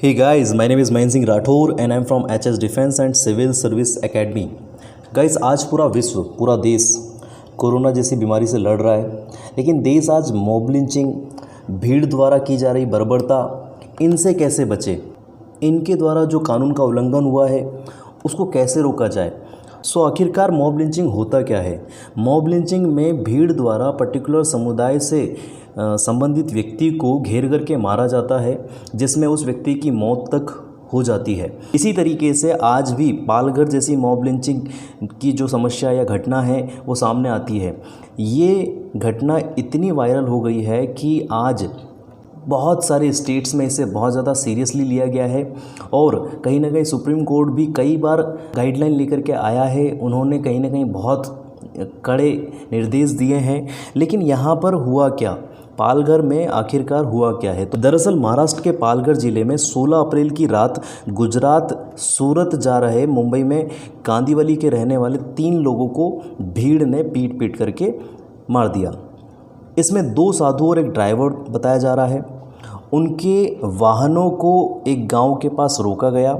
Hey guys, my name is Mahin Singh Rathore and I'm from HS Defense and Civil Service Academy. Guys, आज पूरा विश्व, पूरा देश corona जैसी बीमारी से लड़ रहा है, लेकिन देश आज मॉब लिंचिंग, भीड़ द्वारा की जा रही बर्बरता, इनसे कैसे बचे, इनके द्वारा जो कानून का उल्लंघन हुआ है उसको कैसे रोका जाए। आखिरकार मॉब लिंचिंग होता क्या है। मॉब लिंचिंग में भीड़ द्वारा पर्टिकुलर समुदाय से संबंधित व्यक्ति को घेर करके मारा जाता है, जिसमें उस व्यक्ति की मौत तक हो जाती है। इसी तरीके से आज भी पालघर जैसी मॉब लिंचिंग की जो समस्या या घटना है वो सामने आती है। ये घटना इतनी वायरल हो गई है कि आज बहुत सारे स्टेट्स में इसे बहुत ज़्यादा सीरियसली लिया गया है और कहीं ना कहीं सुप्रीम कोर्ट भी कई बार गाइडलाइन लेकर के आया है। उन्होंने कहीं ना कहीं बहुत कड़े निर्देश दिए हैं, लेकिन यहाँ पर हुआ क्या, पालघर में आखिरकार हुआ क्या है। तो दरअसल महाराष्ट्र के पालघर ज़िले में 16 अप्रैल की रात गुजरात सूरत जा रहे मुंबई में कांदिवली के रहने वाले 3 लोगों को भीड़ ने पीट पीट करके मार दिया। इसमें 2 साधु और एक ड्राइवर बताया जा रहा है। उनके वाहनों को एक गांव के पास रोका गया,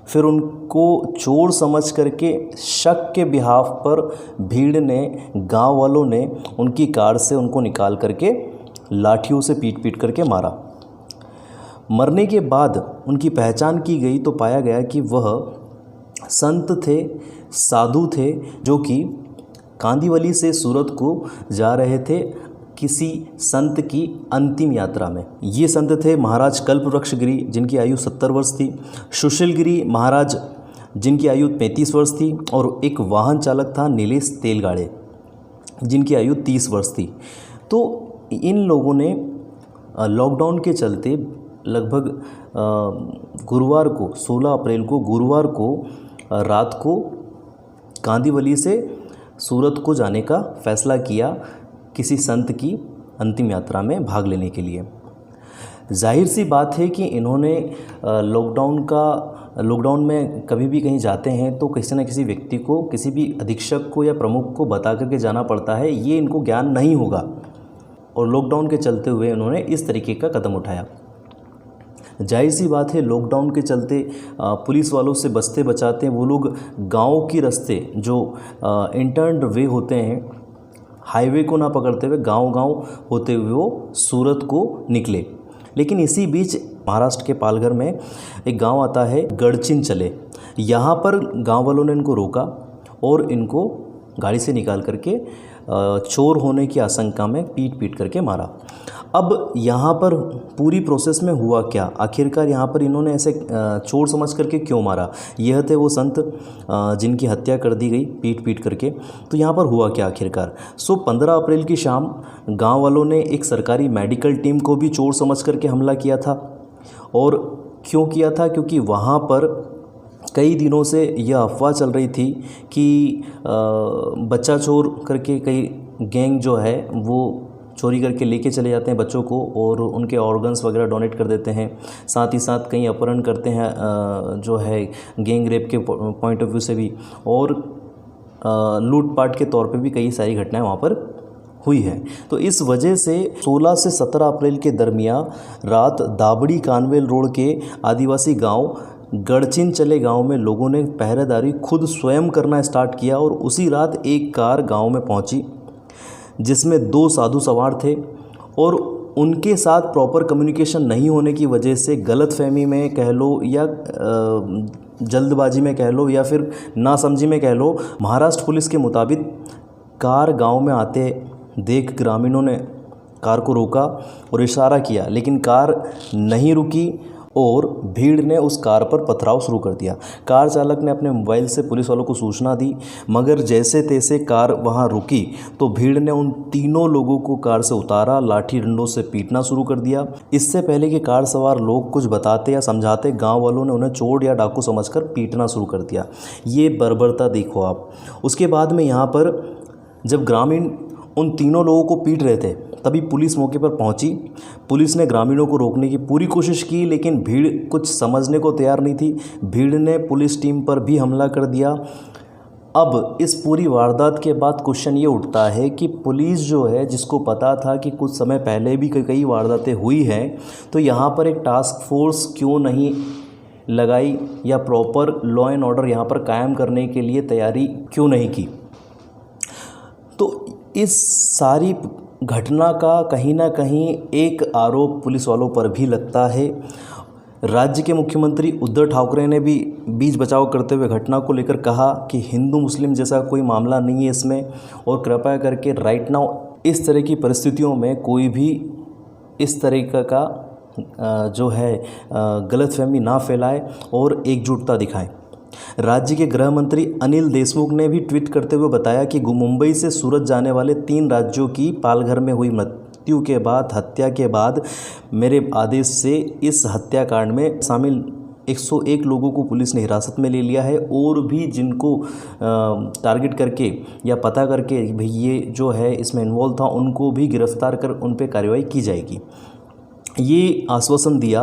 फिर उनको चोर समझ करके शक के बिहाफ पर भीड़ ने, गांव वालों ने उनकी कार से उनको निकाल करके लाठियों से पीट पीट करके मारा। मरने के बाद उनकी पहचान की गई तो पाया गया कि वह संत थे, साधु थे, जो कि कांदिवली से सूरत को जा रहे थे किसी संत की अंतिम यात्रा में। ये संत थे महाराज कल्पवृक्ष गिरी, जिनकी आयु 70 वर्ष थी, सुशील गिरी महाराज, जिनकी आयु 35 वर्ष थी, और एक वाहन चालक था नीलेश तेलगाड़े, जिनकी आयु 30 वर्ष थी। तो इन लोगों ने लॉकडाउन के चलते लगभग गुरुवार को 16 अप्रैल को गुरुवार को रात को कांदिवली से सूरत को जाने का फैसला किया किसी संत की अंतिम यात्रा में भाग लेने के लिए। जाहिर सी बात है कि इन्होंने लॉकडाउन में कभी भी कहीं जाते हैं तो किसी न किसी व्यक्ति को, किसी भी अधीक्षक को या प्रमुख को बता करके जाना पड़ता है। ये इनको ज्ञान नहीं होगा और लॉकडाउन के चलते हुए इन्होंने इस तरीके का कदम उठाया। जाहिर सी बात है, लॉकडाउन के चलते पुलिस वालों से बचते बचाते वो लोग गाँव की रास्ते जो इंटर्न्ड वे होते हैं, हाईवे को ना पकड़ते हुए गांव-गांव होते हुए वो सूरत को निकले। लेकिन इसी बीच महाराष्ट्र के पालघर में एक गांव आता है गढ़चिंचले। यहाँ पर गांव वालों ने इनको रोका और इनको गाड़ी से निकाल करके चोर होने की आशंका में पीट पीट करके मारा। अब यहाँ पर पूरी प्रोसेस में हुआ क्या, आखिरकार यहाँ पर इन्होंने ऐसे चोर समझ करके क्यों मारा। यह थे वो संत जिनकी हत्या कर दी गई पीट पीट करके। तो यहाँ पर हुआ क्या आखिरकार। 15 अप्रैल की शाम गांव वालों ने एक सरकारी मेडिकल टीम को भी चोर समझ करके हमला किया था। और क्यों किया था, क्योंकि वहाँ पर कई दिनों से यह अफवाह चल रही थी कि बच्चा चोर करके कई गैंग जो है वो चोरी करके लेके चले जाते हैं बच्चों को और उनके ऑर्गन्स वगैरह डोनेट कर देते हैं। साथ ही साथ कई अपहरण करते हैं जो है गैंग रेप के पॉइंट ऑफ व्यू से भी, और लूटपाट के तौर पे भी कई सारी घटनाएं वहाँ पर हुई है। तो इस वजह से 16 से 17 अप्रैल के दरमियान रात दाबड़ी कानवेल रोड के आदिवासी गांव गढ़चिंचले गांव में लोगों ने पहरेदारी खुद स्वयं करना स्टार्ट किया और उसी रात एक कार गांव में पहुंची जिसमें 2 साधु सवार थे, और उनके साथ प्रॉपर कम्युनिकेशन नहीं होने की वजह से गलतफहमी में कह लो या जल्दबाजी में कह लो या फिर नासमझी में कह लो, महाराष्ट्र पुलिस के मुताबिक कार गांव में आते देख ग्रामीणों ने कार को रोका और इशारा किया, लेकिन कार नहीं रुकी और भीड़ ने उस कार पर पथराव शुरू कर दिया। कार चालक ने अपने मोबाइल से पुलिस वालों को सूचना दी, मगर जैसे तैसे कार वहां रुकी तो भीड़ ने उन तीनों लोगों को कार से उतारा, लाठी डंडों से पीटना शुरू कर दिया। इससे पहले कि कार सवार लोग कुछ बताते या समझाते, गांव वालों ने उन्हें चोर या डाकू समझकर पीटना शुरू कर दिया। ये बर्बरता देखो आप। उसके बाद में यहाँ पर जब ग्रामीण उन तीनों लोगों को पीट रहे थे तभी पुलिस मौके पर पहुंची। पुलिस ने ग्रामीणों को रोकने की पूरी कोशिश की, लेकिन भीड़ कुछ समझने को तैयार नहीं थी। भीड़ ने पुलिस टीम पर भी हमला कर दिया अब इस पूरी वारदात के बाद क्वेश्चन ये उठता है कि पुलिस जो है, जिसको पता था कि कुछ समय पहले भी कई वारदातें हुई हैं, तो यहाँ पर एक टास्क फोर्स क्यों नहीं लगाई या प्रॉपर लॉ एंड ऑर्डर यहाँ पर कायम करने के लिए तैयारी क्यों नहीं की। तो इस सारी घटना का कहीं ना कहीं एक आरोप पुलिस वालों पर भी लगता है। राज्य के मुख्यमंत्री उद्धव ठाकरे ने भी बीच बचाव करते हुए घटना को लेकर कहा कि हिंदू मुस्लिम जैसा कोई मामला नहीं है इसमें, और कृपया करके राइट नाउ इस तरह की परिस्थितियों में कोई भी इस तरीक़े का जो है गलतफहमी ना फैलाए और एकजुटता दिखाएं। राज्य के गृह मंत्री अनिल देशमुख ने भी ट्वीट करते हुए बताया कि मुंबई से सूरत जाने वाले 3 राज्यों की पालघर में हुई मृत्यु के बाद हत्या के बाद मेरे आदेश से इस हत्याकांड में शामिल 101 लोगों को पुलिस ने हिरासत में ले लिया है, और भी जिनको टारगेट करके या पता करके भाई ये जो है इसमें इन्वॉल्व था उनको भी गिरफ्तार कर उन पर कार्रवाई की जाएगी, ये आश्वासन दिया।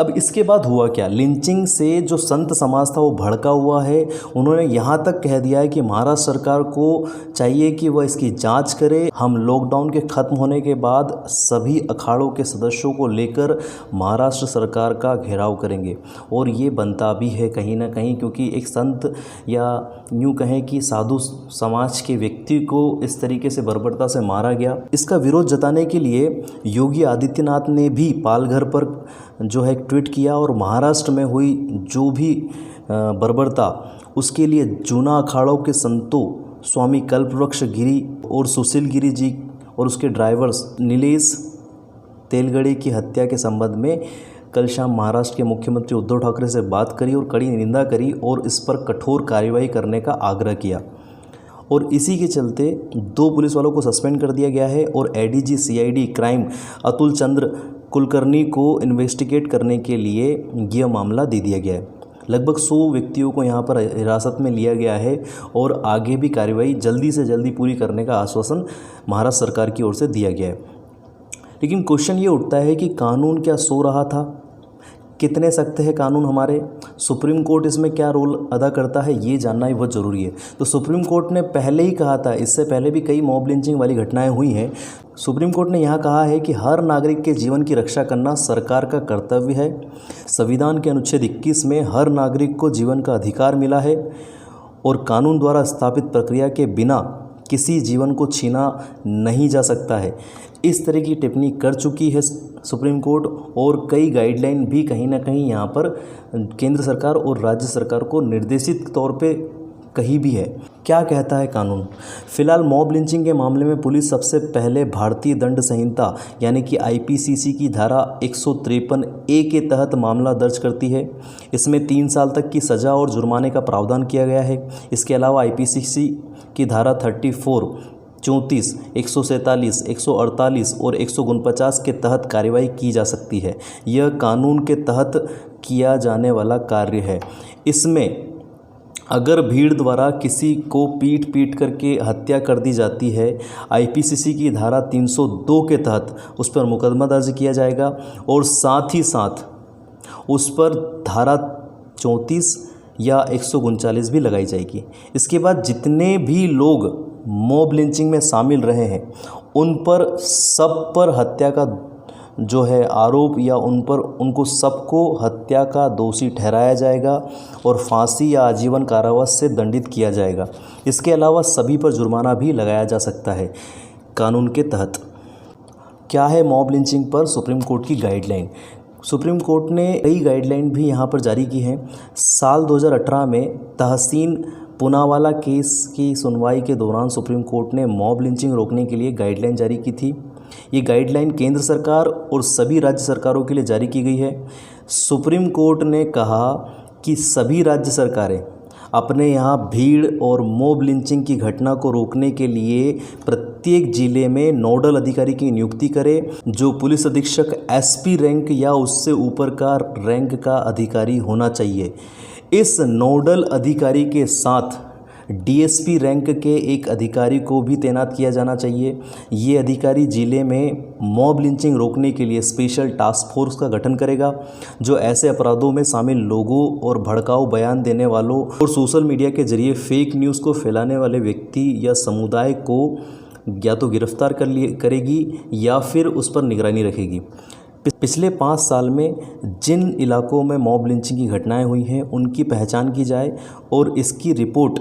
अब इसके बाद हुआ क्या? लिंचिंग से जो संत समाज था वो भड़का हुआ है। उन्होंने यहाँ तक कह दिया है कि महाराष्ट्र सरकार को चाहिए कि वह इसकी जांच करे। हम लॉकडाउन के ख़त्म होने के बाद सभी अखाड़ों के सदस्यों को लेकर महाराष्ट्र सरकार का घेराव करेंगे, और ये बनता भी है कहीं ना कहीं, क्योंकि एक संत या यूँ कहें कि साधु समाज के व्यक्ति को इस तरीके से बर्बरता से मारा गया। इसका विरोध जताने के लिए योगी आदित्यनाथ ने भी पालघर पर जो है ट्वीट किया, और महाराष्ट्र में हुई जो भी बर्बरता उसके लिए जूना अखाड़ों के संतों स्वामी कल्पवृक्ष गिरी और सुशील गिरी जी और उसके ड्राइवर्स नीलेश तेलगड़ी की हत्या के संबंध में कल शाम महाराष्ट्र के मुख्यमंत्री उद्धव ठाकरे से बात करी और कड़ी निंदा करी और इस पर कठोर कार्रवाई करने का आग्रह किया। और इसी के चलते 2 पुलिस वालों को सस्पेंड कर दिया गया है, और एडीजी सीआईडी क्राइम अतुल चंद्र कुलकर्णी को इन्वेस्टिगेट करने के लिए यह मामला दे दिया गया है। लगभग 100 व्यक्तियों को यहाँ पर हिरासत में लिया गया है, और आगे भी कार्रवाई जल्दी से जल्दी पूरी करने का आश्वासन महाराष्ट्र सरकार की ओर से दिया गया है। लेकिन क्वेश्चन ये उठता है कि कानून क्या सो रहा था? कितने सख्त है कानून हमारे? सुप्रीम कोर्ट इसमें क्या रोल अदा करता है, ये जानना ही बहुत ज़रूरी है। तो सुप्रीम कोर्ट ने पहले ही कहा था, इससे पहले भी कई मॉब लिंचिंग वाली घटनाएं हुई हैं। सुप्रीम कोर्ट ने यहाँ कहा है कि हर नागरिक के जीवन की रक्षा करना सरकार का कर्तव्य है। संविधान के अनुच्छेद 21 में हर नागरिक को जीवन का अधिकार मिला है, और कानून द्वारा स्थापित प्रक्रिया के बिना किसी जीवन को छीना नहीं जा सकता है। इस तरह की टिप्पणी कर चुकी है सुप्रीम कोर्ट, और कई गाइडलाइन भी कहीं ना कहीं यहाँ पर केंद्र सरकार और राज्य सरकार को निर्देशित तौर पे कही भी है। क्या कहता है कानून? फिलहाल मॉब लिंचिंग के मामले में पुलिस सबसे पहले भारतीय दंड संहिता यानी कि आईपीसीसी की धारा 153A के तहत मामला दर्ज करती है। इसमें 3 साल तक की सज़ा और जुर्माने का प्रावधान किया गया है। इसके अलावा आईपीसीसी की धारा 34, 34, 147, 148 और 149 के तहत कार्रवाई की जा सकती है। यह कानून के तहत किया जाने वाला कार्य है। इसमें अगर भीड़ द्वारा किसी को पीट करके हत्या कर दी जाती है, आईपीसीसी की धारा 302 के तहत उस पर मुकदमा दर्ज किया जाएगा, और साथ ही साथ उस पर धारा 34 या 139 भी लगाई जाएगी। इसके बाद जितने भी लोग मॉब लिंचिंग में शामिल रहे हैं उन पर सब पर हत्या का जो है आरोप या उनको सबको हत्या का दोषी ठहराया जाएगा और फांसी या आजीवन कारावास से दंडित किया जाएगा। इसके अलावा सभी पर जुर्माना भी लगाया जा सकता है कानून के तहत। क्या है मॉब लिंचिंग पर सुप्रीम कोर्ट की गाइडलाइन? सुप्रीम कोर्ट ने कई गाइडलाइन भी यहाँ पर जारी की हैं। साल 2018 में तहसीन पूनावाला केस की सुनवाई के दौरान सुप्रीम कोर्ट ने मॉब लिंचिंग रोकने के लिए गाइडलाइन जारी की थी। ये गाइडलाइन केंद्र सरकार और सभी राज्य सरकारों के लिए जारी की गई है। सुप्रीम कोर्ट ने कहा कि सभी राज्य सरकारें अपने यहाँ भीड़ और मॉब लिंचिंग की घटना को रोकने के लिए प्रत्येक जिले में नोडल अधिकारी की नियुक्ति करें, जो पुलिस अधीक्षक एसपी रैंक या उससे ऊपर का रैंक का अधिकारी होना चाहिए। इस नोडल अधिकारी के साथ डीएसपी रैंक के एक अधिकारी को भी तैनात किया जाना चाहिए। ये अधिकारी जिले में मॉब लिंचिंग रोकने के लिए स्पेशल टास्क फोर्स का गठन करेगा, जो ऐसे अपराधों में शामिल लोगों और भड़काऊ बयान देने वालों और सोशल मीडिया के जरिए फेक न्यूज़ को फैलाने वाले व्यक्ति या समुदाय को या तो गिरफ्तार करेगी या फिर उस पर निगरानी रखेगी। पिछले 5 साल में जिन इलाकों में मॉब लिंचिंग की घटनाएं हुई हैं उनकी पहचान की जाए और इसकी रिपोर्ट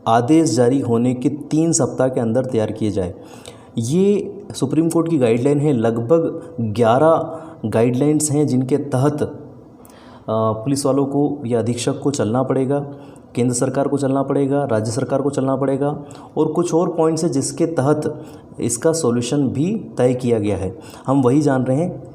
आदेश जारी होने के 3 सप्ताह के अंदर तैयार किए जाए। ये सुप्रीम कोर्ट की गाइडलाइन है। लगभग 11 गाइडलाइंस हैं जिनके तहत पुलिस वालों को या अधीक्षक को चलना पड़ेगा, केंद्र सरकार को चलना पड़ेगा, राज्य सरकार को चलना पड़ेगा और कुछ और पॉइंट्स हैं जिसके तहत इसका सॉल्यूशन भी तय किया गया है। हम वही जान रहे हैं।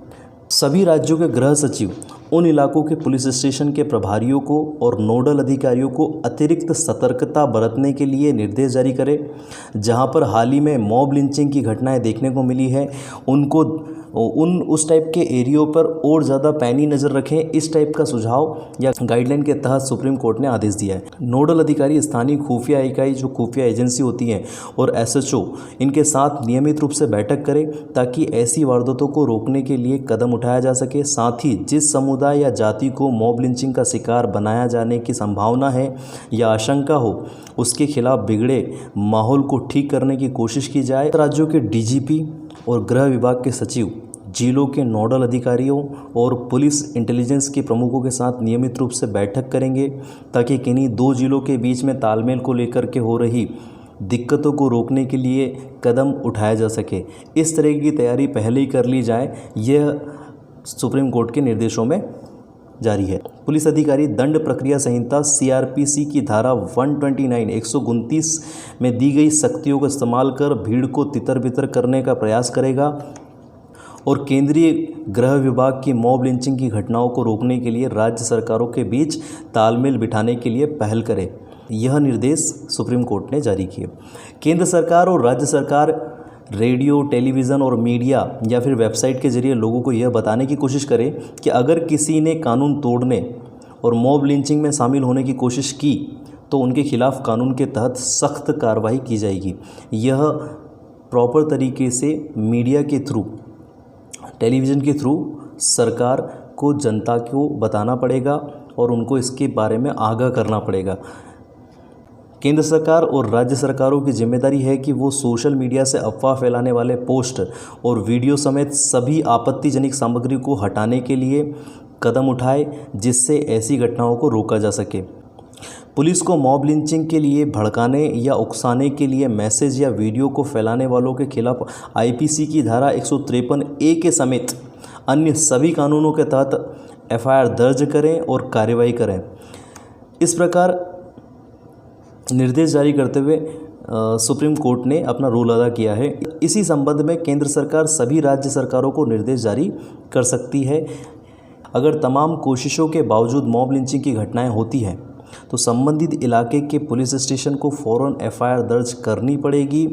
सभी राज्यों के गृह सचिव उन इलाकों के पुलिस स्टेशन के प्रभारियों को और नोडल अधिकारियों को अतिरिक्त सतर्कता बरतने के लिए निर्देश जारी करें। जहां पर हाल ही में मॉब लिंचिंग की घटनाएं देखने को मिली है उनको उस टाइप के एरियो पर और ज़्यादा पैनी नज़र रखें। इस टाइप का सुझाव या गाइडलाइन के तहत सुप्रीम कोर्ट ने आदेश दिया है। नोडल अधिकारी स्थानीय खुफिया इकाई जो खुफिया एजेंसी होती हैं और एसएचओ इनके साथ नियमित रूप से बैठक करें ताकि ऐसी वारदातों को रोकने के लिए कदम उठाया जा सके। साथ ही जिस समुदाय या जाति को मॉब लिंचिंग का शिकार बनाया जाने की संभावना है या आशंका हो उसके खिलाफ बिगड़े माहौल को ठीक करने की कोशिश की जाए। राज्यों के डीजीपी और गृह विभाग के सचिव जिलों के नोडल अधिकारियों और पुलिस इंटेलिजेंस के प्रमुखों के साथ नियमित रूप से बैठक करेंगे ताकि किन्हीं 2 जिलों के बीच में तालमेल को लेकर के हो रही दिक्कतों को रोकने के लिए कदम उठाया जा सके। इस तरह की तैयारी पहले ही कर ली जाए, यह सुप्रीम कोर्ट के निर्देशों में जारी है। पुलिस अधिकारी दंड प्रक्रिया संहिता सीआरपीसी की धारा 129 में दी गई सख्तियों का इस्तेमाल कर भीड़ को तितर बितर करने का प्रयास करेगा और केंद्रीय गृह विभाग की मॉब लिंचिंग की घटनाओं को रोकने के लिए राज्य सरकारों के बीच तालमेल बिठाने के लिए पहल करे। यह निर्देश सुप्रीम कोर्ट ने जारी किए। केंद्र सरकार और राज्य सरकार रेडियो, टेलीविज़न और मीडिया या फिर वेबसाइट के जरिए लोगों को यह बताने की कोशिश करें कि अगर किसी ने कानून तोड़ने और मॉब लिंचिंग में शामिल होने की कोशिश की तो उनके खिलाफ कानून के तहत सख्त कार्रवाई की जाएगी। यह प्रॉपर तरीके से मीडिया के थ्रू, टेलीविज़न के थ्रू सरकार को जनता को बताना पड़ेगा और उनको इसके बारे में आगाह करना पड़ेगा। केंद्र सरकार और राज्य सरकारों की जिम्मेदारी है कि वो सोशल मीडिया से अफवाह फैलाने वाले पोस्ट और वीडियो समेत सभी आपत्तिजनक सामग्री को हटाने के लिए कदम उठाए जिससे ऐसी घटनाओं को रोका जा सके। पुलिस को मॉब लिंचिंग के लिए भड़काने या उकसाने के लिए मैसेज या वीडियो को फैलाने वालों के खिलाफ आईपीसी की धारा 153A के समेत अन्य सभी कानूनों के तहत एफआईआर दर्ज करें और कार्रवाई करें। इस प्रकार निर्देश जारी करते हुए सुप्रीम कोर्ट ने अपना रोल अदा किया है। इसी संबंध में केंद्र सरकार सभी राज्य सरकारों को निर्देश जारी कर सकती है। अगर तमाम कोशिशों के बावजूद मॉब लिंचिंग की घटनाएं होती हैं तो संबंधित इलाके के पुलिस स्टेशन को फ़ौरन एफआईआर दर्ज करनी पड़ेगी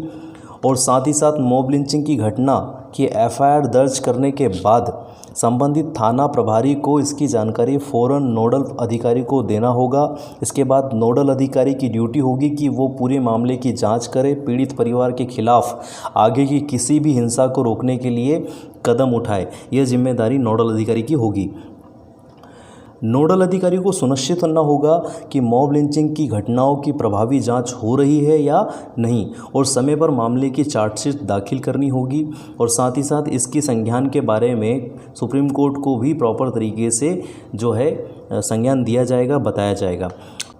और साथ ही साथ मॉब लिंचिंग की घटना की एफआईआर दर्ज करने के बाद संबंधित थाना प्रभारी को इसकी जानकारी फ़ौरन नोडल अधिकारी को देना होगा। इसके बाद नोडल अधिकारी की ड्यूटी होगी कि वो पूरे मामले की जांच करे, पीड़ित परिवार के खिलाफ आगे की किसी भी हिंसा को रोकने के लिए कदम उठाए। यह जिम्मेदारी नोडल अधिकारी की होगी। नोडल अधिकारी को सुनिश्चित करना होगा कि मॉब लिंचिंग की घटनाओं की प्रभावी जांच हो रही है या नहीं और समय पर मामले की चार्जशीट दाखिल करनी होगी और साथ ही साथ इसकी संज्ञान के बारे में सुप्रीम कोर्ट को भी प्रॉपर तरीके से जो है संज्ञान दिया जाएगा, बताया जाएगा।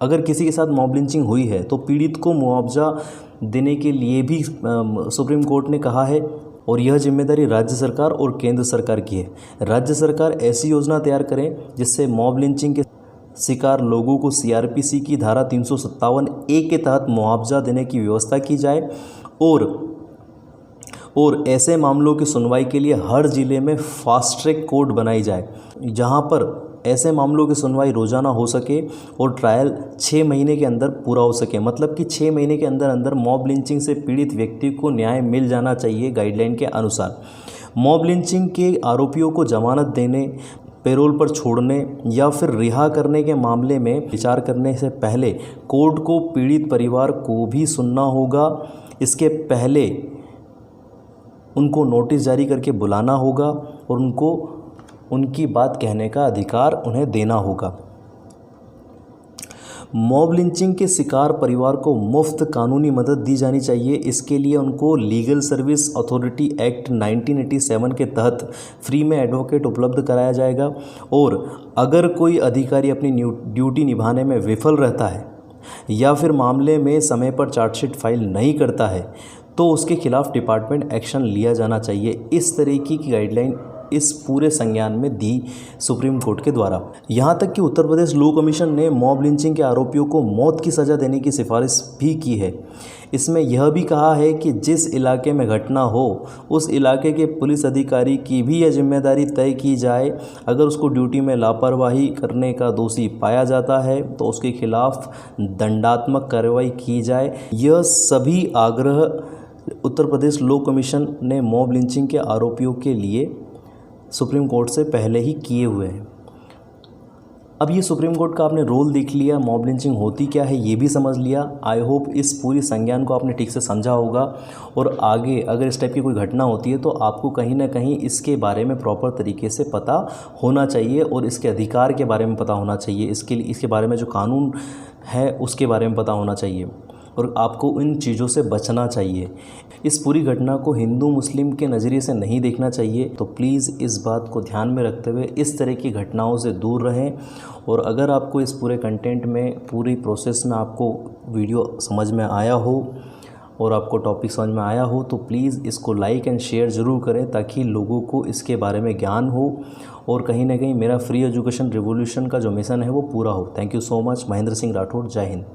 अगर किसी के साथ मॉब लिंचिंग हुई है तो पीड़ित को मुआवजा देने के लिए भी सुप्रीम कोर्ट ने कहा है और यह जिम्मेदारी राज्य सरकार और केंद्र सरकार की है। राज्य सरकार ऐसी योजना तैयार करें जिससे मॉब लिंचिंग के शिकार लोगों को सीआरपीसी की धारा 357A के तहत मुआवजा देने की व्यवस्था की जाए और ऐसे मामलों की सुनवाई के लिए हर ज़िले में फास्ट ट्रैक कोर्ट बनाई जाए जहां पर ऐसे मामलों की सुनवाई रोज़ाना हो सके और ट्रायल 6 महीने के अंदर पूरा हो सके। मतलब कि 6 महीने के अंदर अंदर मॉब लिंचिंग से पीड़ित व्यक्ति को न्याय मिल जाना चाहिए गाइडलाइन के अनुसार। मॉब लिंचिंग के आरोपियों को जमानत देने, पेरोल पर छोड़ने या फिर रिहा करने के मामले में विचार करने से पहले कोर्ट को पीड़ित परिवार को भी सुनना होगा। इसके पहले उनको नोटिस जारी करके बुलाना होगा और उनको उनकी बात कहने का अधिकार उन्हें देना होगा। मॉब लिंचिंग के शिकार परिवार को मुफ्त कानूनी मदद दी जानी चाहिए। इसके लिए उनको लीगल सर्विस अथॉरिटी एक्ट 1987 के तहत फ्री में एडवोकेट उपलब्ध कराया जाएगा। और अगर कोई अधिकारी अपनी ड्यूटी निभाने में विफल रहता है या फिर मामले में समय पर चार्जशीट फाइल नहीं करता है तो उसके खिलाफ डिपार्टमेंट एक्शन लिया जाना चाहिए। इस तरीके की गाइडलाइन इस पूरे संज्ञान में दी सुप्रीम कोर्ट के द्वारा। यहाँ तक कि उत्तर प्रदेश लॉ कमीशन ने मॉब लिंचिंग के आरोपियों को मौत की सज़ा देने की सिफारिश भी की है। इसमें यह भी कहा है कि जिस इलाके में घटना हो उस इलाके के पुलिस अधिकारी की भी यह जिम्मेदारी तय की जाए। अगर उसको ड्यूटी में लापरवाही करने का दोषी पाया जाता है तो उसके खिलाफ दंडात्मक कार्रवाई की जाए। यह सभी आग्रह उत्तर प्रदेश लॉ कमीशन ने मॉब लिंचिंग के आरोपियों के लिए सुप्रीम कोर्ट से पहले ही किए हुए हैं। अब ये सुप्रीम कोर्ट का आपने रोल देख लिया, मॉब लिंचिंग होती क्या है ये भी समझ लिया। आई होप इस पूरी संज्ञान को आपने ठीक से समझा होगा और आगे अगर इस टाइप की कोई घटना होती है तो आपको कहीं ना कहीं इसके बारे में प्रॉपर तरीके से पता होना चाहिए और इसके अधिकार के बारे में पता होना चाहिए। इसके बारे में जो कानून है उसके बारे में पता होना चाहिए और आपको इन चीज़ों से बचना चाहिए। इस पूरी घटना को हिंदू मुस्लिम के नज़रिए से नहीं देखना चाहिए। तो प्लीज़ इस बात को ध्यान में रखते हुए इस तरह की घटनाओं से दूर रहें। और अगर आपको इस पूरे कंटेंट में पूरी प्रोसेस में आपको वीडियो समझ में आया हो और आपको टॉपिक समझ में आया हो तो प्लीज़ इसको लाइक एंड शेयर ज़रूर करें ताकि लोगों को इसके बारे में ज्ञान हो और कहीं ना कहीं मेरा फ्री एजुकेशन रिवॉल्यूशन का जो मिशन है वो पूरा हो। Thank you so much. Mahendra Singh Rathore. जय हिंद।